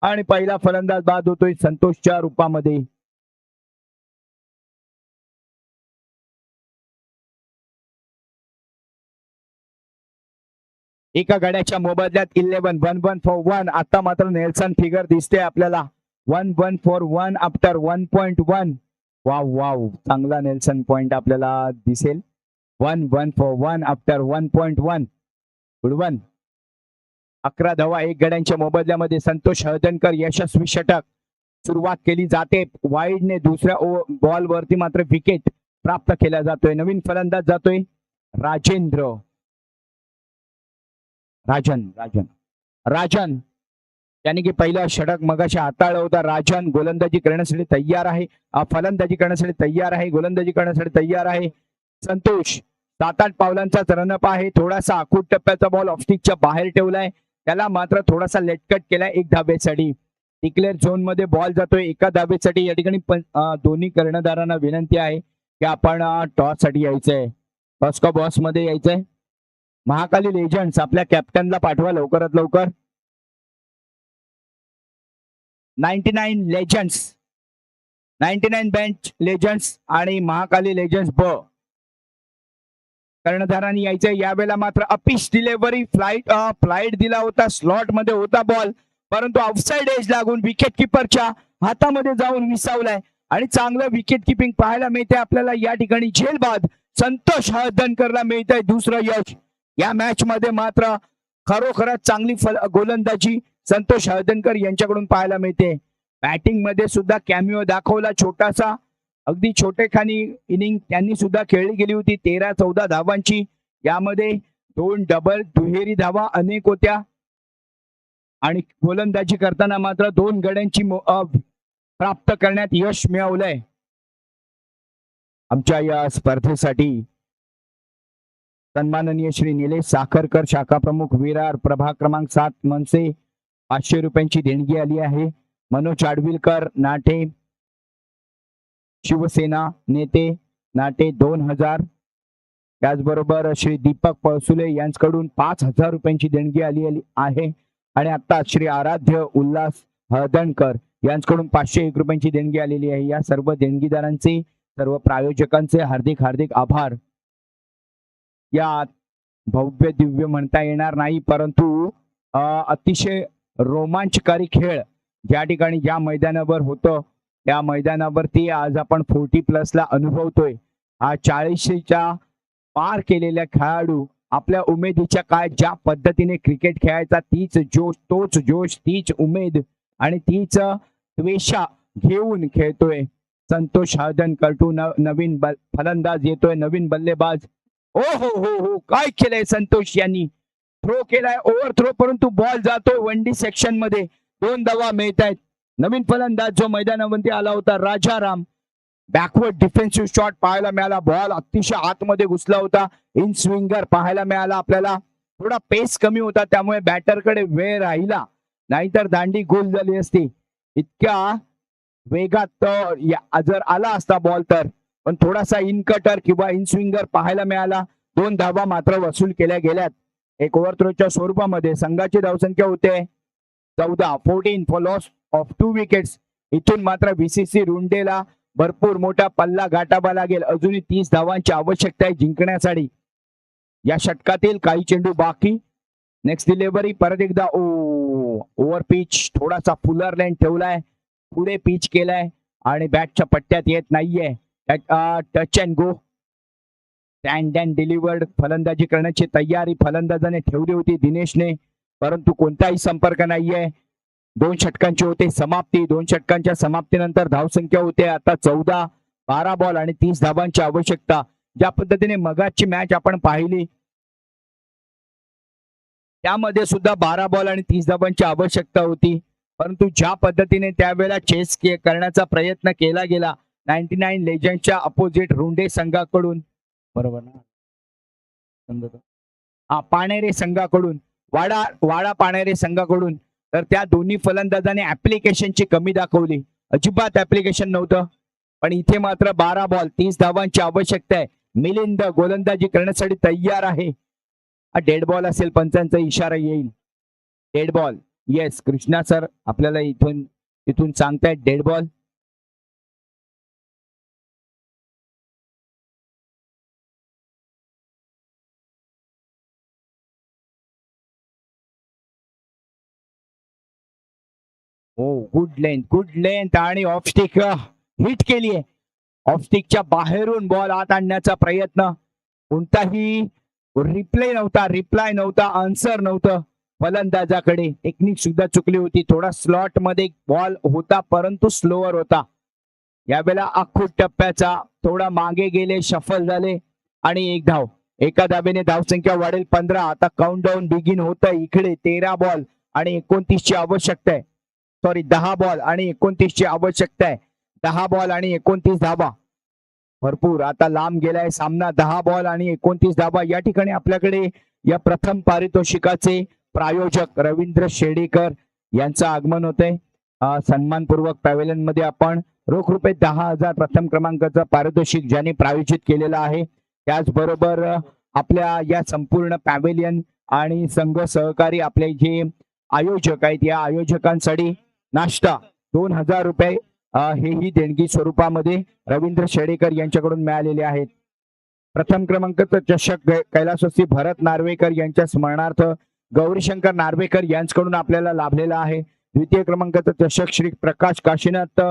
आणि पहिला फलंदाज बाद होतोय संतोषच्या रूपामध्ये. एका गड्याच्या मोबदल्यात 11 1-1 फॉर 1. आता मात्र नेल्सन फिगर दिसते आपल्याला. 1-1 फॉर 1 आफ्टर 1.1. वाव वाव, चांगला नेल्सन पॉइंट आपल्याला दिसेल. 1-1 फॉर 1 आफ्टर 1.1. Good one. 11 धावा 1 गड्यांच्या मोबदल्यामध्ये. संतोष हळदणकर यशस्वी षटक. सुरुवात केली जाते वाईडने. दुसऱ्या बॉल वरती मात्र विकेट प्राप्त केला जातोय. नवीन फलंदाज जातोय राजन यानी की पहिला षटक मगाशी हाताळला होता. राजन गोलंदाजी करण्यासाठी तयार आहे, फलंदाजी करण्यासाठी तयार आहे, गोलंदाजी करण्यासाठी तयार आहे. संतोष 7-8 पावलांचा रनअप आहे. थोडासा आखूड टप्प्याचा बॉल ऑफस्टिकच्या बाहेर ठेवलाय, त्याला मात्र थोडासा लेटकट केलाय 1 धावेसाठी. डिक्लेअर झोन मध्ये बॉल जातोय 1 धावेसाठी. या ठिकाणी दोन्ही कर्णधारांना विनंती आहे की आपण टॉस साठी यायचंय, टॉस का बॉस मध्ये यायचंय. महाकाली लेजंड्स आपल्या कॅप्टनला पाठवा लवकरात लवकर. 99 बेंच लेजंड्स आणि महाकाली लेजंड्स कर्णधारांनी यायचंय. यावेळेला मात्र अपिश डिलेव्हरी फ्लाइट दिला होता, स्लॉट मध्ये होता बॉल, परंतु ऑफसाइड एज लागून विकेट किपरच्या हातामध्ये जाऊन विसावलाय. आणि चांगलं विकेट किपिंग पाहायला मिळते आपल्याला या ठिकाणी. झेलबाद संतोष हळदणकरला मिळतंय दुसरं यश या मॅच मध्ये. मात्र खरोखरच चांगली गोलंदाजी संतोष हळदणकर यांच्याकडून पाहायला मिळते. बॅटिंग मध्ये सुद्धा कॅमिओ दाखवला छोटासा, अगदी छोटेखानी इनिंग त्यांनी सुद्धा खेळली गेली होती. 13-14 धावांची, यामध्ये 2 डबल दुहेरी धावा अनेक होत्या आणि गोलंदाजी करताना मात्र 2 गड्यांची प्राप्त करण्यात यश मिळवलंय. आमच्या या स्पर्धेसाठी सन्माननीय श्री निलेश साखरकर शाखा प्रमुख विरार प्रभाग क्रमांक 7 मनसे 500 रुपयांची देणगी आली आहे. मनोज आडविलकर नाटे शिवसेना नेते नाटे 2000. त्याचबरोबर श्री दीपक पळसुले यांच्याकडून 5000 रुपयांची देणगी आली आहे. आणि आता श्री आराध्य उल्हास हळदणकर यांच्याकडून 501 रुपयांची देणगी आलेली आहे. या सर्व देणगीदारांचे, सर्व प्रायोजकांचे हार्दिक हार्दिक आभार. या भव्य दिव्य म्हणता येणार नाही, परंतु अतिशय रोमांचकारी खेळ ज्या ठिकाणी ज्या मैदानावर होतं त्या मैदानावरती आज आपण 40+ ला अनुभवतोय. हा 40च्या पार केलेला खेळाडू आपल्या उमेदीच्या काय ज्या पद्धतीने क्रिकेट खेळायचा, तीच जोश, तोच जोश, तीच उमेद आणि तीच त्वेषा घेऊन खेळतोय संतोष हळदणकर. नवीन फलंदाज येतोय, नवीन बल्लेबाज. ओ हो हो हो, काय केलंय संतोष यांनी. थ्रो केलाय, ओव्हर थ्रो, परंतु बॉल जातोय वनडी सेक्शन मध्ये. 2 धावा मिळत आहेत. नवीन फलंदाज जो मैदानामध्ये आला होता राजाराम, बॅकवर्ड डिफेन्सिव्ह शॉट पाहायला मिळाला. बॉल अतिशय आतमध्ये घुसला होता. इन स्विंगर पाहायला मिळाला आपल्याला. थोडा पेस कमी होता त्यामुळे बॅटरकडे वेळ राहिला, नाहीतर दांडी गोल झाली असती. इतक्या वेगात जर आला असता बॉल तर, पण थोडासा इन कटर किंवा इन स्विंगर पाहायला मिळाला. 2 धावा मात्र वसूल केल्या गेल्यात. एक ओव्हर थ्रोच्या स्वरूपामध्ये संघाची धावसंख्या होते 14 फॉर लॉस ऑफ 2 विकेट्स. इथून मात्र VCC रुंडेला भरपूर मोठा पल्ला गाठावा लागेल. अजूनही 30 धावांची आवश्यकता आहे जिंकण्यासाठी. या षटकातील काही चेंडू बाकी. नेक्स्ट डिलिव्हरी परत एकदा ओव्हर पिच, थोडासा फुलर लेन ठेवलाय, पुढे पिच केलाय आणि बॅटच्या पट्ट्यात येत नाहीये. Touch and go, stand and delivered फलंदाजी करण्याची तयारी फलंदाजाने ठेवली होती दिनेशने, परंतु कोणताही संपर्क नाहीये. 2 षटकांची होते समाप्ती. 2 षटकांच्या समाप्तीनंतर धावसंख्या होते आता 14. 12 बॉल आणि 30 धावांची आवश्यकता. ज्या पद्धतीने मगाची मॅच आपण पाहिली त्यामध्ये सुद्धा 12 बॉल आणि 30 धावांची आवश्यकता होती, परंतु ज्या पद्धतीने त्यावेळेला चेस करण्याचा प्रयत्न केला गेला 99 लेजंडच्या अपोजिट रुंडे संघाकडून, बरोबर ना, पाणेरे संघाकडून, वाडा पाणेरे संघाकडून, तर त्या दोन्ही फलंदाजाने ऍप्लिकेशनची कमी दाखवली. अजिबात ऍप्लिकेशन नव्हतं. पण इथे मात्र 12 बॉल 30 धावांची आवश्यकता आहे. मिलिंद गोलंदाजी करण्यासाठी तयार आहे. डेड बॉल असेल, पंचांचा इशारा येईल. Dead ball, yes Krishna sir आपल्याला इथून सांगतायत डेड बॉल. हो, गुड लेंथ आणि ऑफ स्टिक हिट केली आहे. ऑफ स्टिकच्या बाहेरून बॉल आत आणण्याचा प्रयत्न. कोणताही रिप्लाय नव्हता, आन्सर नव्हतं फलंदाजाकडे. टेक्निक सुद्धा चुकली होती. थोडा स्लॉट मध्ये बॉल होता परंतु स्लोअर होता. यावेळेला आखूट टप्प्याचा थोडा मागे गेले, शफल झाले आणि 1 धाव. एका धावेने धावसंख्या वाढेल 15. आता काउंटडाऊन बिगिन होत आहे. इकडे 13 बॉल आणि 29 ची आवश्यकता आहे. 10 बॉल आणि 29 ची आवश्यकता आहे. 10 बॉल आणि 29 धावा. भरपूर आता लांब गेलाय सामना. 10 बॉल आणि 29 धावा. या ठिकाणी आपल्याकडे या प्रथम पारितोषिकाचे प्रायोजक रवींद्र शेडेकर यांचं आगमन होतंय. सन्मानपूर्वक पॅव्हेलियन मध्ये आपण रोख रुपये 10,000 प्रथम क्रमांकाचं पारितोषिक ज्यांनी प्रायोजित केलेलं आहे. त्याचबरोबर आपल्या या संपूर्ण पॅव्हेलियन आणि संघ सहकारी आपले जे आयोजक आहेत, या आयोजकांसाठी नाश्ता 2,000 रुपये हेही देणगी स्वरूपामध्ये रवींद्र शेडेकर यांच्याकडून मिळालेले आहेत. प्रथम क्रमांकाचं चषक कैलासवासी भरत नार्वेकर यांच्या स्मरणार्थ गौरीशंकर नार्वेकर यांच्याकडून आपल्याला लाभलेला आहे. द्वितीय क्रमांकाचं चषक श्री प्रकाश काशीनाथ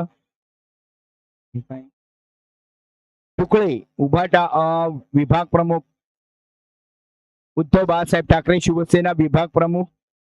तुकडे उभाटा विभाग प्रमुख उद्धव बाळासाहेब ठाकरे शिवसेना विभाग प्रमुख.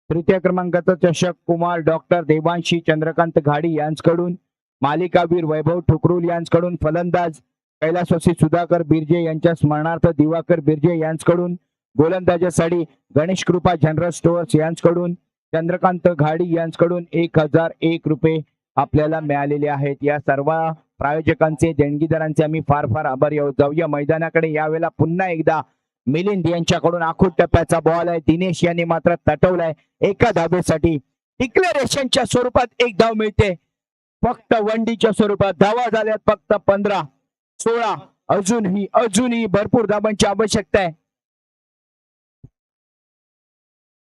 तृतीय क्रमांकाचा चषक कुमार डॉक्टर देवांशी चंद्रकांत घाडी यांच्याकडून. मालिकावीर वैभव ठुकरुल यांच्याकडून. फलंदाज कैलासवासी सुधाकर बिर्जे यांच्या स्मरणार्थ दिवाकर बिर्जे यांच्याकडून. गोलंदाजासाठी गणेश कृपा जनरल स्टोअर्स यांच्याकडून चंद्रकांत घाडी यांच्याकडून 1001 रुपये आपल्याला मिळालेले आहेत. या सर्व प्रायोजकांचे देणगीदारांचे आम्ही फार फार आभारी आहोत. जाऊया मैदानाकडे. यावेळेला पुन्हा एकदा मिलिंद यांच्याकडून आखूड टप्प्याचा बॉल आहे. दिनेश यांनी मात्र तटवलाय एका धावेसाठी. डिक्लेरेशनच्या स्वरूपात एक धाव मिळते. फक्त वनडीच्या स्वरूपात धावा झाल्यात फक्त 15 16. अजूनही भरपूर धावांची आवश्यकता आहे.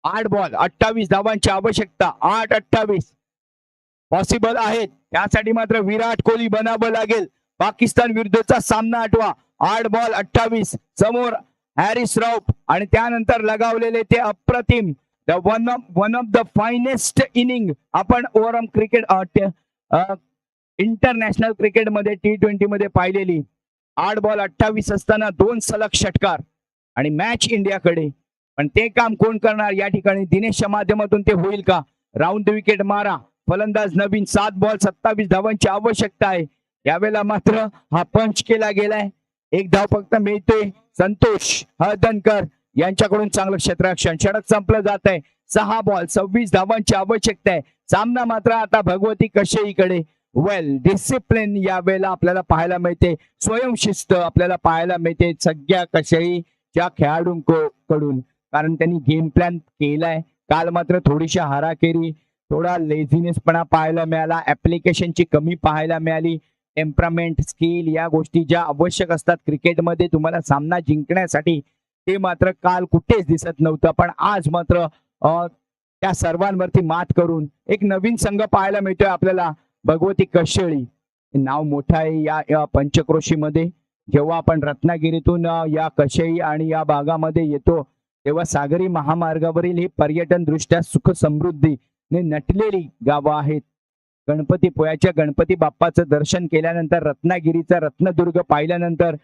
8 बॉल 28 धावांची आवश्यकता. 8-28 पॉसिबल आहेत. त्यासाठी मात्र विराट कोहली बनावं लागेल. पाकिस्तान विरुद्धचा सामना आठवा. 8 बॉल 28. समोर हॅरिस रौफ आणि त्यानंतर लगावलेले ते अप्रतिम one of the finest inning आपण ओव्हरऑल क्रिकेट इंटरनॅशनल क्रिकेटमध्ये T20 मध्ये पाहिलेली. 8 बॉल 28 असताना 2 सलग षटकार आणि मॅच इंडियाकडे. पण ते काम कोण करणार या ठिकाणी? दिनेशच्या माध्यमातून ते होईल का? राऊंड द विकेट मारा. फलंदाज नवीन. 7 बॉल 27 धावांची आवश्यकता आहे. यावेळेला मात्र हा पंच केला गेलाय. 1 धाव फक्त मिळते. संतोष हळदणकर यांच्याकडून चांगलं क्षेत्ररक्षण. षटक संपलं जात आहे. 6 बॉल 26 धावांची आवश्यकता आहे. सामना मात्र आता भगवती कशेईकडे. वेल डिसिप्लिन यावेळेला आपल्याला पाहायला मिळते. स्वयंशिस्त आपल्याला पाहायला मिळते सगळ्या कशेईच्या खेळाडूंकडून. कारण त्यांनी गेम प्लॅन केलाय. काल मात्र थोडीशी हाराकेरी, थोडा लेझीनेसपणा पाहायला मिळाला. ऍप्लिकेशनची कमी पाहायला मिळाली. टेम्परामेंट, स्किल या गोष्टी ज्या आवश्यक असतात क्रिकेटमध्ये तुम्हाला सामना जिंकण्यासाठी, ते मात्र काल कुठेच दिसत नव्हतं. पण आज मात्र त्या सर्वांवरती मात करून एक नवीन संघ पाहायला मिळतोय आपल्याला. भगवती कशेळी नाव मोठं आहे या पंचक्रोशीमध्ये. जेव्हा आपण रत्नागिरीतून या कशेळी आणि या भागामध्ये येतो तेव्हा सागरी महामार्गावरील ही पर्यटन दृष्ट्या सुख समृद्धीने नटलेली गावं आहेत. गणपतीपुळ्याच्या गणपती बाप्पाचं दर्शन केल्यानंतर रत्नागिरीचा रत्नदुर्ग पाहिल्यानंतर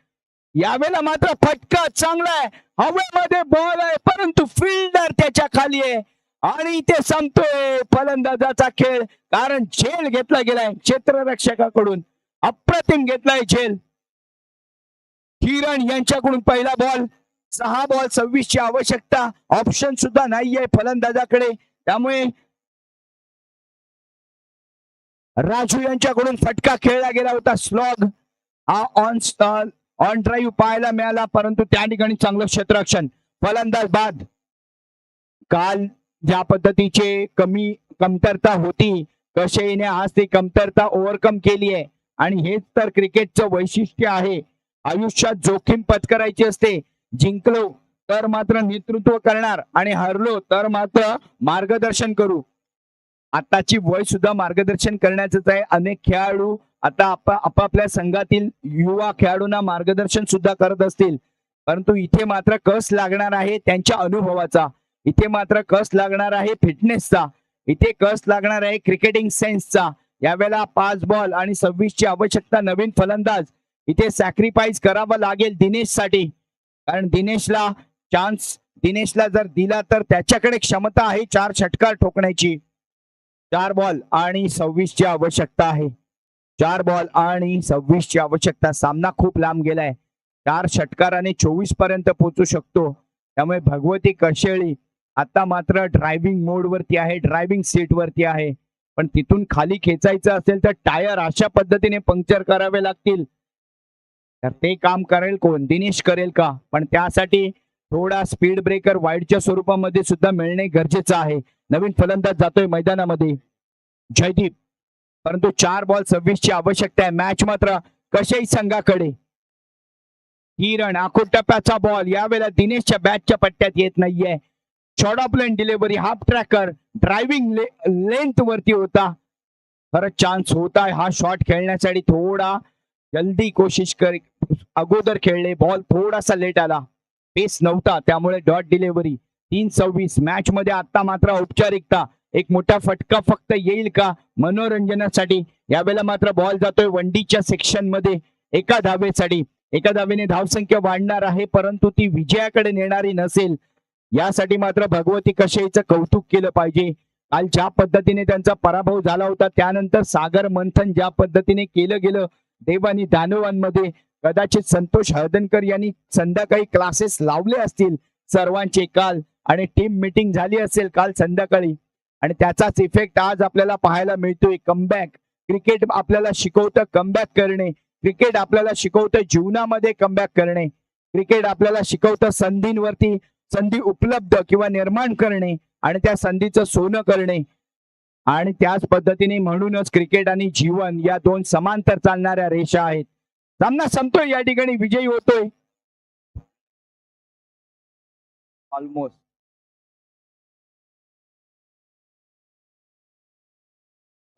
यावेळेला मात्र फटका चांगला आहे. हवेमध्ये बॉल आहे परंतु फिल्डर त्याच्या खाली आहे आणि ते संपतोय फलंदाजाचा खेळ. कारण झेल घेतला गेलाय क्षेत्ररक्षकाकडून. अप्रतिम घेतलाय झेल. किरण यांच्याकडून पहिला बॉल. 6 बॉल 26 ची आवश्यकता. ऑप्शन सुद्धा नाहीये फलंदाजाकडे. त्यामुळे राजू यांच्याकडून फटका खेळला गेला होता. स्लॉग ऑन ड्राईव्ह पाहायला मिळाला परंतु त्या ठिकाणी चांगलं क्षेत्ररक्षण. फलंदाज बाद. काल ज्या पद्धतीचे कमतरता होती कशेईने आज ती कमतरता ओव्हरकम केली आहे. आणि हेच तर क्रिकेटचं वैशिष्ट्य आहे. आयुष्यात जोखीम पत्करायची असते. जिंकलो तर मात्र नेतृत्व करणार आणि हरलो तर मात्र मार्गदर्शन करू. आताची वय सुद्धा मार्गदर्शन करण्याचंच आहे. अनेक खेळाडू आता आपापल्या संघातील युवा खेळाडूंना मार्गदर्शन सुद्धा करत असतील. परंतु इथे मात्र कस लागणार आहे त्यांच्या अनुभवाचा. इथे मात्र कस लागणार आहे फिटनेसचा. इथे कस लागणार आहे क्रिकेटिंग सेन्सचा. यावेळेला 5 बॉल आणि 26 ची आवश्यकता. नवीन फलंदाज. इथे सॅक्रिफाईस करावा लागेल दिनेशसाठी. कारण दिनेशला जर दिला तर त्याच्याकडे क्षमता आहे 4 षटकार ठोकण्याची. 4 बॉल आणि 26 ची आवश्यकता आहे. 4 बॉल आणि 26 ची आवश्यकता. सामना खूप लांब गेलाय. 4 षटकाराने 24 पर्यंत पोहोचू शकतो. त्यामुळे भगवती कशेळी आता मात्र ड्रायव्हिंग मोड वरती आहे. ड्रायव्हिंग सीट वरती आहे. पण तिथून खाली खेचायचं असेल तर टायर अशा पद्धतीने पंक्चर करावे लागतील. तर ते काम करेल कोण? दिनेश करेल का? पण त्यासाठी थोडा स्पीड ब्रेकर वाईडच्या स्वरूपामध्ये सुद्धा मिळणे गरजेचं आहे. नवीन फलंदाज जातोय मैदानामध्ये जयदीप. परंतु 4 बॉल 26 ची आवश्यकता आहे. मॅच मात्र कशाही संघाकडे. किरण आखूड टप्प्याचा बॉल. यावेळेला दिनेशच्या बॅटच्या पट्ट्यात येत नाहीये. Short of lane delivery. Half tracker driving length वरती होता. खरंच चान्स होता हा शॉट खेळण्यासाठी. थोडा जल्दी कोशिश कर. अगोदर खेळले. बॉल थोडासा लेट आला. पेस नव्हता त्यामुळे डॉट डिलिव्हरी. 3-26. मॅच मध्ये आता मात्र औपचारिकता. एक मोठा फटका फक्त येईल का मनोरंजनासाठी? यावेळेला मात्र बॉल जातोय वंडीच्या सेक्शन मध्ये एका धावेसाठी. एका धावेने धावसंख्या वाढणार आहे, परंतु ती विजयाकडे नेणारी नसेल. यासाठी मात्र भगवती कशेचं कौतुक केलं पाहिजे. काल ज्या पद्धतीने त्यांचा पराभव झाला होता, त्यानंतर सागर मंथन ज्या पद्धतीने केलं गेलं देव आणि दानवांमध्ये, कदाचित संतोष हळदणकर यांनी संध्याकाळी क्लासेस लावले असतील सर्वांचे काल, आणि टीम मीटिंग झाली असेल काल संध्याकाळी, आणि त्याचाच इफेक्ट आज आपल्याला पाहायला मिळतोय. कमबॅक क्रिकेट आपल्याला शिकवतं कमबॅक करणे. क्रिकेट आपल्याला शिकवतं जीवनामध्ये कमबॅक करणे. क्रिकेट आपल्याला शिकवतं संधींवरती संधी उपलब्ध किंवा निर्माण करणे आणि त्या संधीचं सोनं करणे. आणि त्याच पद्धतीने म्हणूनच क्रिकेट आणि जीवन या दोन समांतर चालणाऱ्या रेषा आहेत. सामना संपतोय, या ठिकाणी विजयी होतोय ऑलमोस्ट.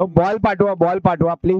बॉल पाठवा प्लीज.